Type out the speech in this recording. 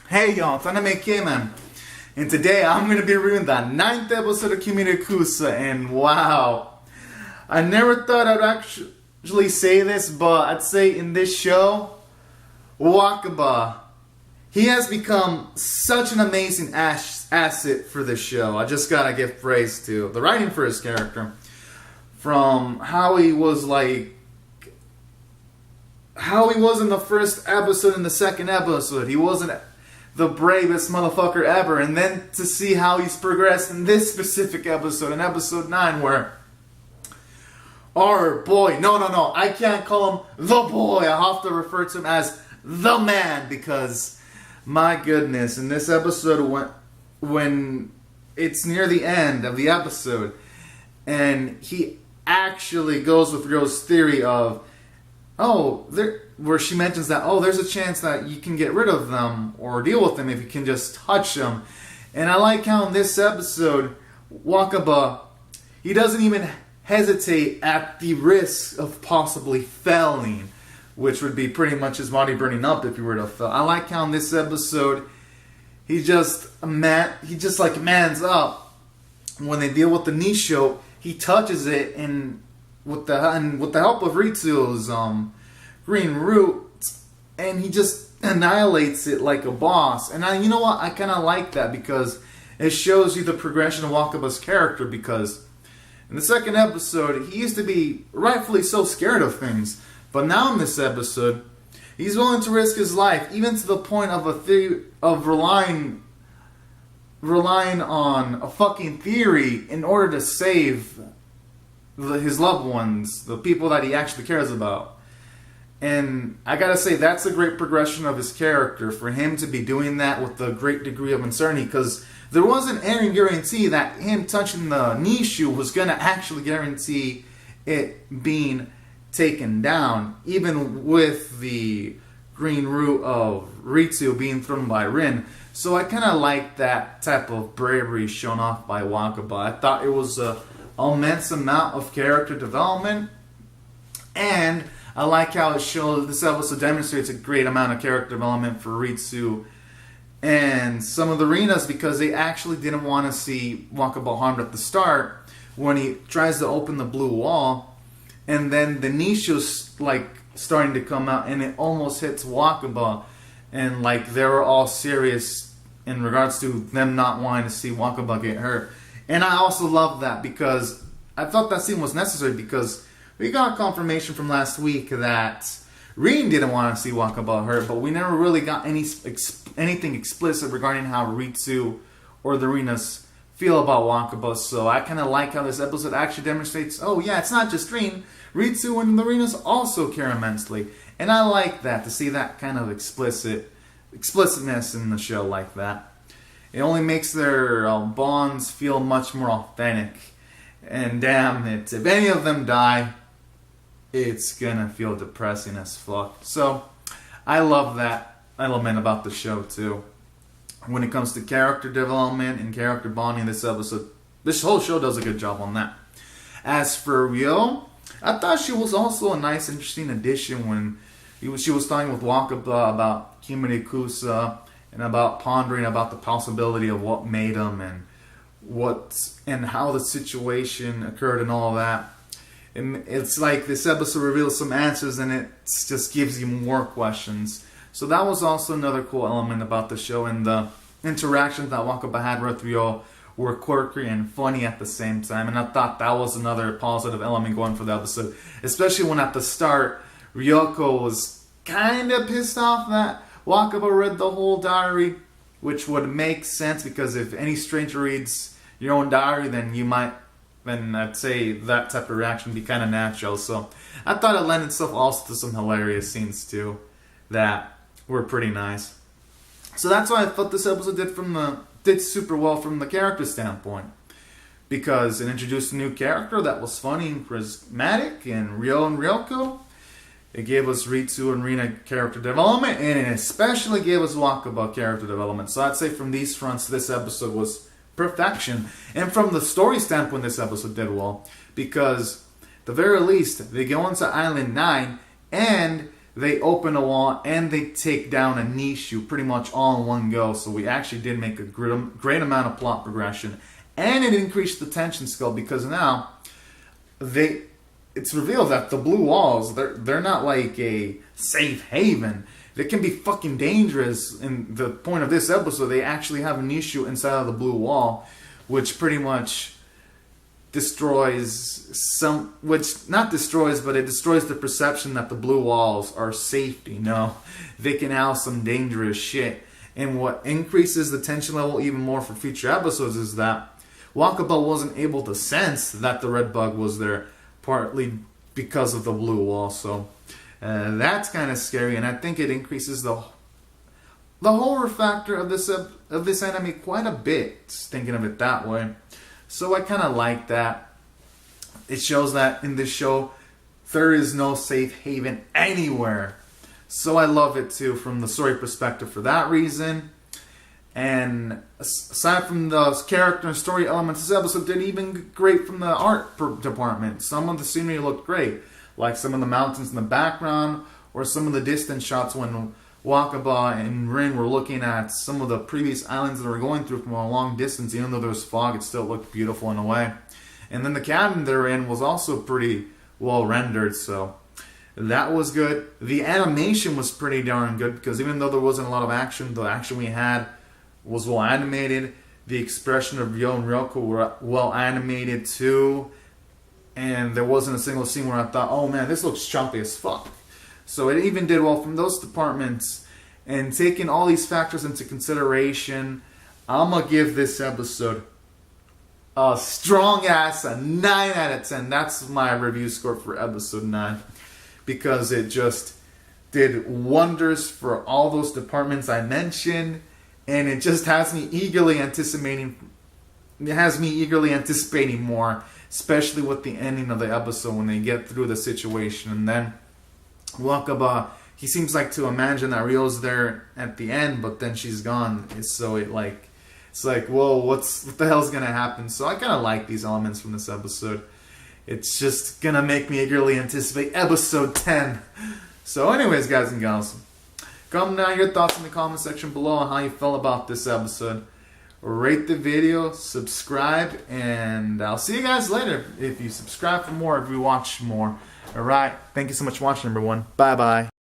Hey y'all, it's Anime Caveman, and today I'm going to be reviewing the 9th episode of Kemurikusa, and wow, I never thought I'd actually say this, but I'd say in this show, Wakaba, he has become such an amazing asset for this show. I just gotta give praise to the writing for his character, from how he was in the first episode and the second episode. He wasn't the bravest motherfucker ever, and then to see how he's progressed in this specific episode, in episode 9, where our boy, no, I can't call him the boy, I have to refer to him as the man, because my goodness, in this episode, when it's near the end of the episode, and he actually goes with Ryo's theory of, where she mentions that, there's a chance that you can get rid of them or deal with them if you can just touch them. And I like how in this episode, Wakaba, he doesn't even hesitate at the risk of possibly failing, which would be pretty much his body burning up if he were to fail. I like how in this episode, he just mans up. When they deal with the Nisho, he touches it, and with the help of Ritsu's green root, and he just annihilates it like a boss. And you know what? I kind of like that, because it shows you the progression of Wakaba's character, because in the second episode, he used to be rightfully so scared of things. But now in this episode, he's willing to risk his life, even to the point of relying on a fucking theory in order to save his loved ones, the people that he actually cares about. And I gotta say, that's a great progression of his character, for him to be doing that with a great degree of uncertainty, because there wasn't any guarantee that him touching the Nishu was gonna actually guarantee it being taken down, even with the green root of Ritsu being thrown by Rin. So I kind of like that type of bravery shown off by Wakaba. I thought it was an immense amount of character development, and I like how it shows, this episode demonstrates a great amount of character development for Ritsu and some of the Rinas, because they actually didn't want to see Wakaba harmed at the start when he tries to open the blue wall, and then the Nishu's starting to come out, and it almost hits Wakaba, and they were all serious in regards to them not wanting to see Wakaba get hurt. And I also love that, because I thought that scene was necessary, because we got confirmation from last week that Rin didn't want to see Wakaba hurt, but we never really got anything explicit regarding how Ritsu or the Rinas feel about Wakaba. So I kind of like how this episode actually demonstrates, it's not just Rin. Ritsu and the Rinas also care immensely. And I like that, to see that kind of explicitness in the show like that. It only makes their bonds feel much more authentic. And damn it, if any of them die, it's gonna feel depressing as fuck. So I love that element about the show too. When it comes to character development and character bonding, this whole show does a good job on that. As for Ryo, I thought she was also a nice, interesting addition when she was talking with Wakaba about Kemurikusa and about pondering about the possibility of what made him and how the situation occurred and all that. And it's like this episode reveals some answers, and it just gives you more questions. So that was also another cool element about the show, and the interactions that Wakaba had with Ryo were quirky and funny at the same time. And I thought that was another positive element going for the episode, especially when at the start Ryoko was kind of pissed off that Wakaba read the whole diary, which would make sense, because if any stranger reads your own diary, then I'd say that type of reaction would be kind of natural. So I thought it lent itself also to some hilarious scenes too that were pretty nice. So that's why I thought this episode did super well from the character standpoint, because it introduced a new character that was funny and charismatic, and Ryo and Ryoko. It gave us Ritsu and Rina character development, and it especially gave us Wakaba character development. So I'd say from these fronts, this episode was perfection. And from the story standpoint, this episode did well, because at the very least, they go into Island 9, and they open a wall and they take down a Nishu pretty much all in one go. So we actually did make a great amount of plot progression, and it increased the tension skill because now it's revealed that the blue walls, they're not like a safe haven. They can be fucking dangerous. In the point of this episode, they actually have an issue inside of the blue wall, which pretty much destroys not destroys, but it destroys the perception that the blue walls are safety. No, they can house some dangerous shit. And what increases the tension level even more for future episodes is that Wakaba wasn't able to sense that the red bug was there, partly because of the blue wall. So that's kind of scary, and I think it increases the horror factor of this anime quite a bit, thinking of it that way. So I kind of like that. It shows that in this show, there is no safe haven anywhere. So I love it too from the story perspective for that reason. And aside from the character and story elements, this episode did even great from the art department. Some of the scenery looked great, like some of the mountains in the background, or some of the distant shots when Wakaba and Rin were looking at some of the previous islands that were going through from a long distance. Even though there was fog, it still looked beautiful in a way. And then the cabin they're in was also pretty well rendered, so that was good. The animation was pretty darn good, because even though there wasn't a lot of action, the action we had was well animated. The expression of Ryo and Ryoko were well animated too. And there wasn't a single scene where I thought, oh man, this looks choppy as fuck. So it even did well from those departments. And taking all these factors into consideration, I'm going to give this episode a strong ass 9 out of 10. That's my review score for episode 9. Because it just did wonders for all those departments I mentioned. And it just has me eagerly anticipating more. Especially with the ending of the episode when they get through the situation. And then Wakaba, he seems like to imagine that Ryo's there at the end, but then she's gone. It's like, whoa, what the hell's gonna happen? So I kind of like these elements from this episode. It's just gonna make me eagerly anticipate episode 10. So anyways, guys and gals, comment down your thoughts in the comment section below on how you felt about this episode. Rate the video, subscribe, and I'll see you guys later. If you subscribe for more, if you watch more. Alright, thank you so much for watching, everyone. Bye-bye.